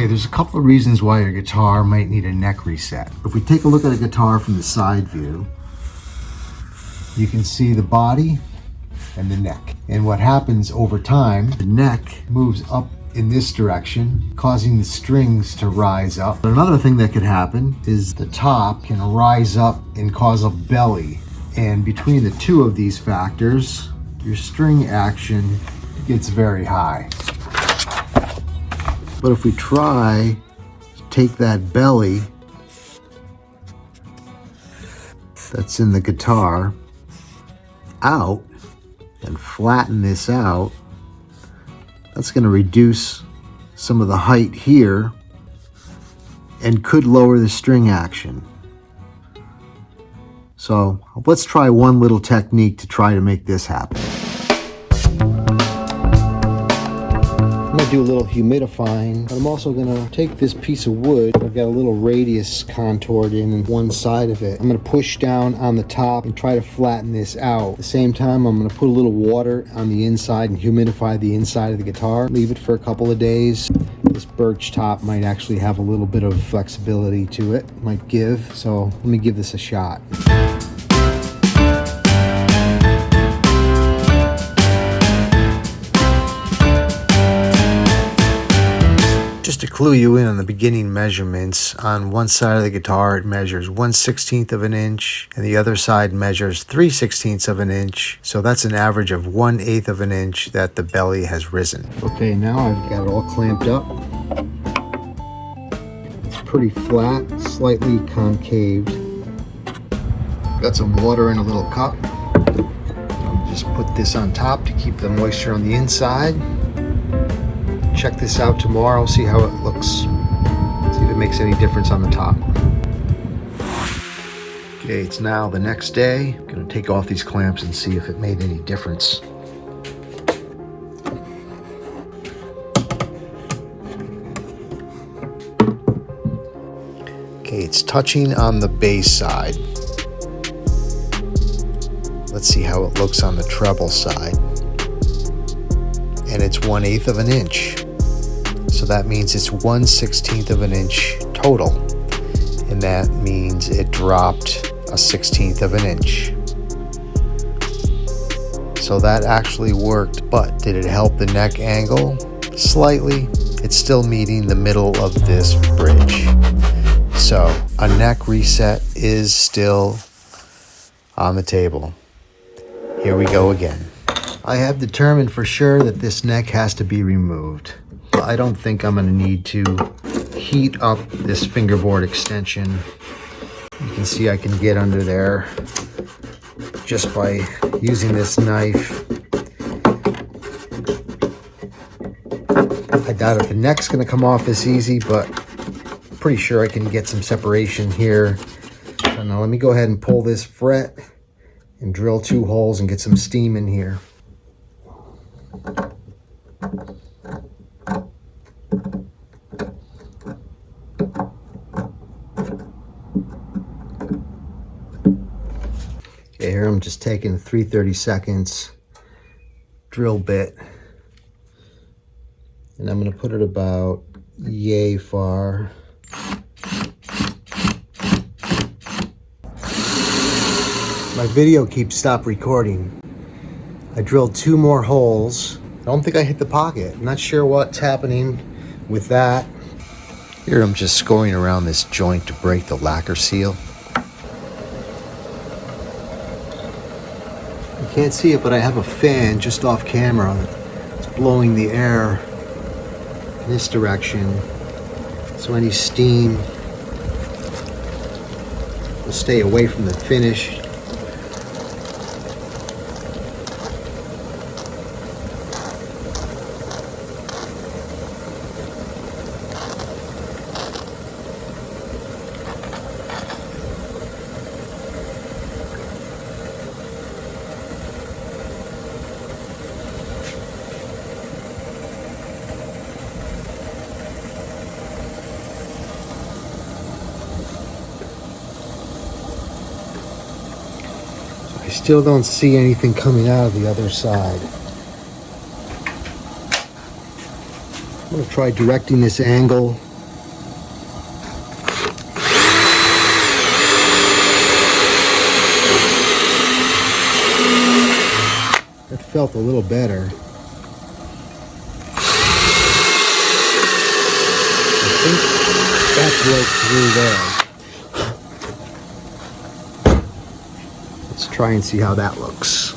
Okay, there's a couple of reasons why your guitar might need a neck reset. If we take a look at a guitar from the side view, you can see the body and the neck. And what happens over time, the neck moves up in this direction, causing the strings to rise up. But another thing that could happen is the top can rise up and cause a belly. And between the two of these factors, your string action gets very high. But if we try to take that belly that's in the guitar out and flatten this out, that's going to reduce some of the height here and could lower the string action. So let's try one little technique to try to make this happen. I'm going to do a little humidifying, but I'm also going to take this piece of wood. I've got a little radius contoured in one side of it. I'm going to push down on the top and try to flatten this out. At the same time, I'm going to put a little water on the inside and humidify the inside of the guitar. Leave it for a couple of days. This birch top might actually have a little bit of flexibility to it, might give. So let me give this a shot. Just to clue you in on the beginning measurements, on one side of the guitar it measures 1/16 of an inch and the other side measures 3/16 of an inch. So that's an average of 1/8 of an inch that the belly has risen. Okay, now I've got it all clamped up. It's pretty flat, slightly concaved. Got some water in a little cup. I'll just put this on top to keep the moisture on the inside. Check this out tomorrow, see how it looks. See if it makes any difference on the top. Okay, it's now the next day. I'm gonna take off these clamps and see if it made any difference. Okay, it's touching on the bass side. Let's see how it looks on the treble side. And it's 1/8 of an inch. So that means it's 1/16 of an inch total. And that means it dropped a 1/16 of an inch. So that actually worked, but did it help the neck angle? Slightly. It's still meeting the middle of this bridge. So a neck reset is still on the table. Here we go again. I have determined for sure that this neck has to be removed. I don't think I'm going to need to heat up this fingerboard extension. You can see I can get under there just by using this knife. I doubt if the neck's going to come off this easy, but I'm pretty sure I can get some separation here. So now let me go ahead and pull this fret and drill 2 holes and get some steam in here. Okay, here I'm just taking 3/32 drill bit, and I'm going to put it about yay far. My video keeps stop recording. I drilled 2 more holes. I don't think I hit the pocket. I'm not sure what's happening with that. Here I'm just scoring around this joint to break the lacquer seal. You can't see it, but I have a fan just off camera. It's blowing the air in this direction. So any steam will stay away from the finish. I still don't see anything coming out of the other side. I'm going to try directing this angle felt a little better. I think that broke through there. Let's try and see how that looks.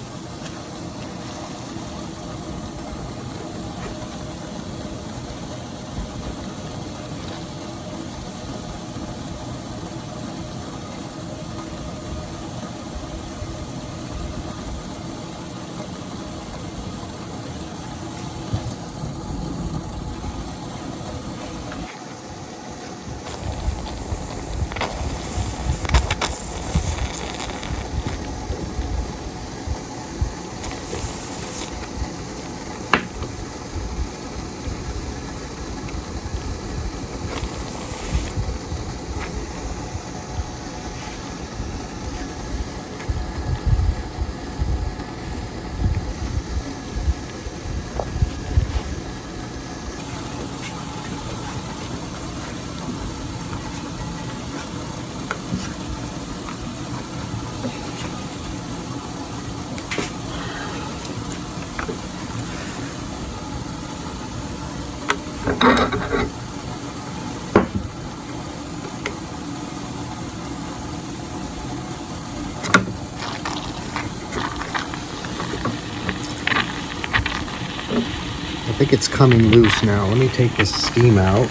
I think it's coming loose now. Let me take this steam out.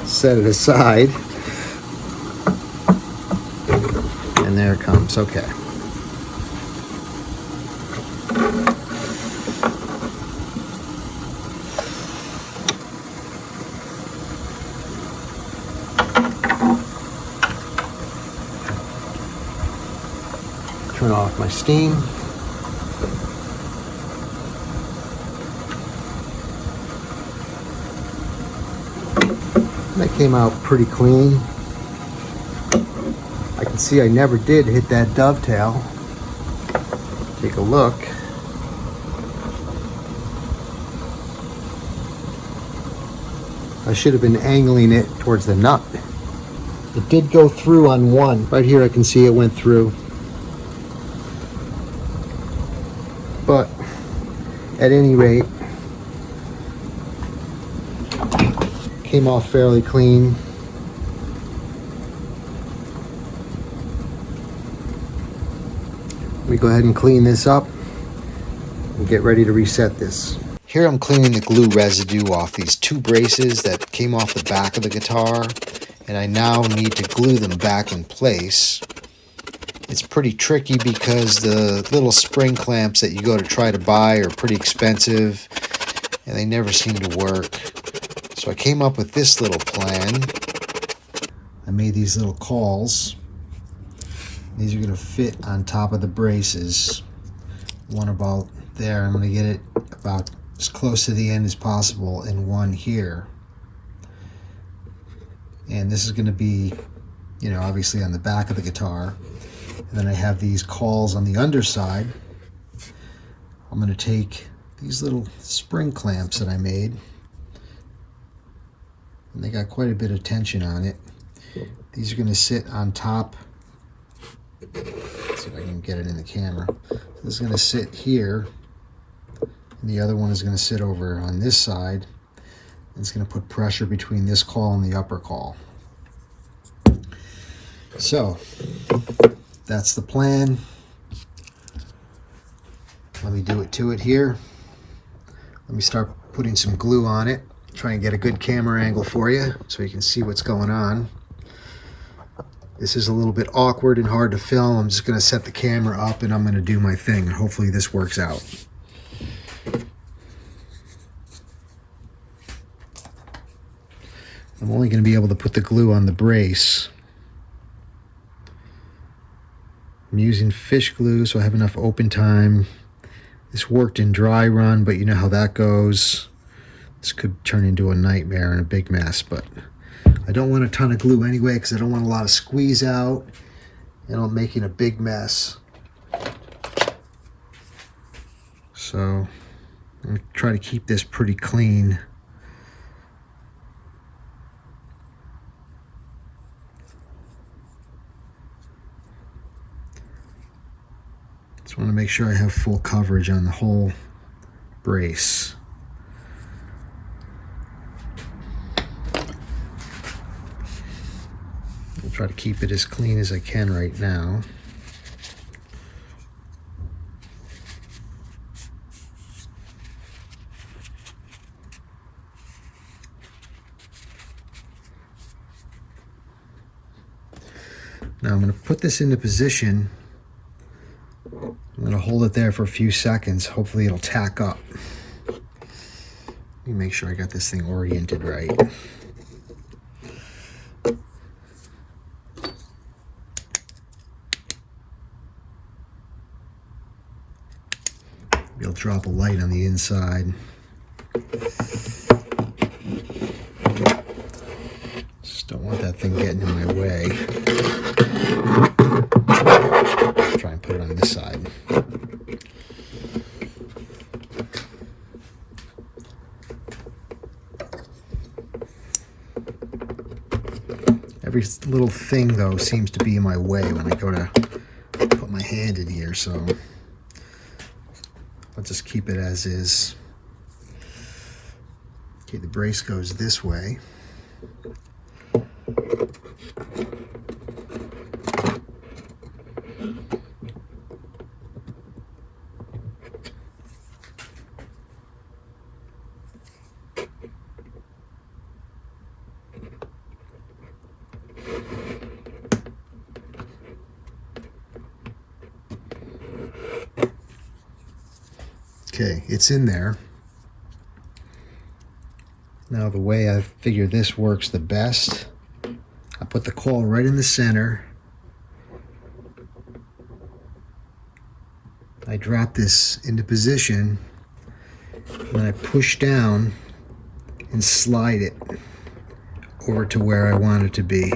Set it aside. And there it comes. Okay. Turn off my steam. That came out pretty clean. I can see I never did hit that dovetail. Take a look. I should have been angling it towards the nut. It did go through on one. Right here I can see it went through. But at any rate, came off fairly clean. Let me go ahead and clean this up and get ready to reset this. Here I'm cleaning the glue residue off these two braces that came off the back of the guitar, and I now need to glue them back in place. It's pretty tricky because the little spring clamps that you go to try to buy are pretty expensive and they never seem to work. So I came up with this little plan. I made these little cawls. These are going to fit on top of the braces. One about there. I'm going to get it about as close to the end as possible, and one here. And this is going to be, you know, obviously on the back of the guitar. And then I have these cawls on the underside. I'm going to take these little spring clamps that I made, and they got quite a bit of tension on it. These are going to sit on top. Let's see if I can get it in the camera. This is going to sit here, and the other one is going to sit over on this side. It's going to put pressure between this cawl and the upper cawl. So that's the plan. Let me do it to it here. Let me start putting some glue on it. Try and get a good camera angle for you so you can see what's going on. This is a little bit awkward and hard to film. I'm just going to set the camera up and I'm going to do my thing. Hopefully this works out. I'm only going to be able to put the glue on the brace. I'm using fish glue so I have enough open time. This worked in dry run, but you know how that goes. This could turn into a nightmare and a big mess, but I don't want a ton of glue anyway because I don't want a lot of squeeze out and I'm making a big mess. So I'm going to try to keep this pretty clean. Just want to make sure I have full coverage on the whole brace. I'll try to keep it as clean as I can right now. Now I'm going to put this into position. I'm going to hold it there for a few seconds. Hopefully it'll tack up. Let me make sure I got this thing oriented right. Maybe I'll drop a light on the inside. Just don't want that thing getting in my way. Try and put it on this side. Every little thing, though, seems to be in my way when I go to put my hand in here, so I'll just keep it as is. Okay, the brace goes this way. Okay, it's in there. Now the way I figure this works the best, I put the coil right in the center. I drop this into position, and then I push down and slide it over to where I want it to be.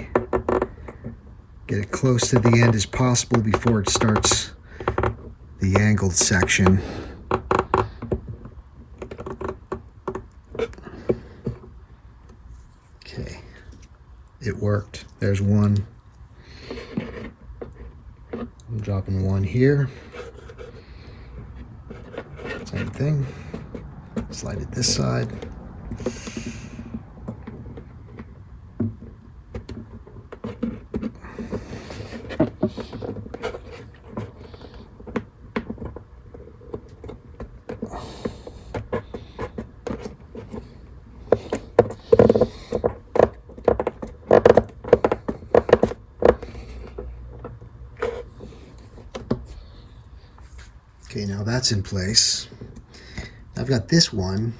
Get it close to the end as possible before it starts the angled section. Okay, it worked. There's one. I'm dropping one here. Same thing. Slide it this side. Okay, now that's in place. I've got this one,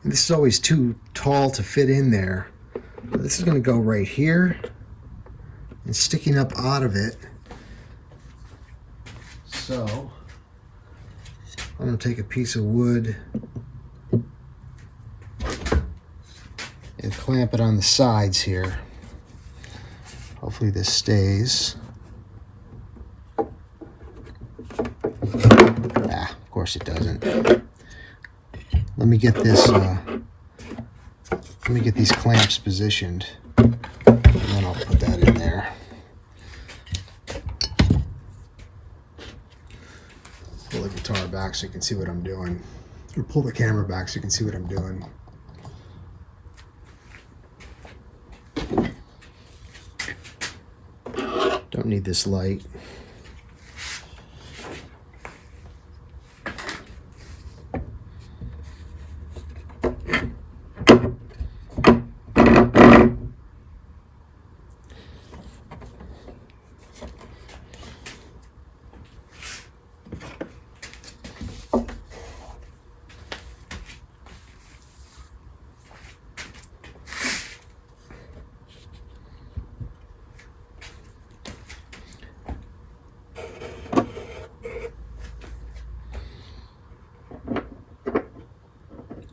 and this is always too tall to fit in there. This is going to go right here, and sticking up out of it. So I'm going to take a piece of wood and clamp it on the sides here. Hopefully this stays. Of course it doesn't. Let me get this. Let me get these clamps positioned, and then I'll put that in there. Pull the guitar back so you can see what I'm doing, or pull the camera back so you can see what I'm doing. Don't need this light.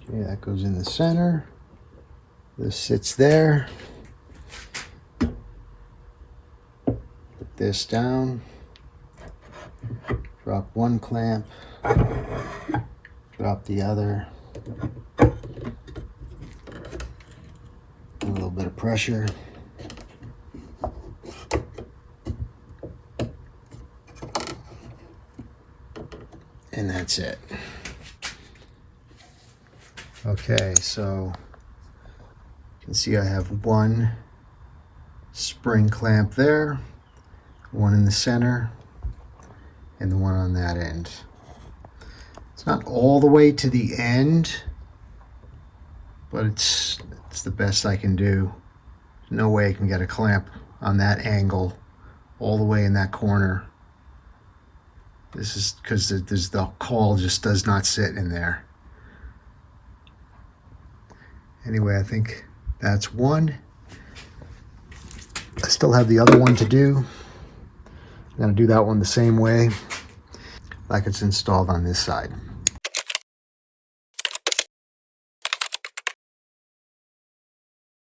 Okay, that goes in the center. This sits there. Put this down. Drop one clamp. Drop the other. A little bit of pressure. and that's it. Okay, so you can see I have one spring clamp there, one in the center, and the one on that end. It's not all the way to the end, but it's the best I can do. No way I can get a clamp on that angle all the way in that corner. This is because the caul just does not sit in there. Anyway, I think that's one. I still have the other one to do. I'm going to do that one the same way, like it's installed on this side.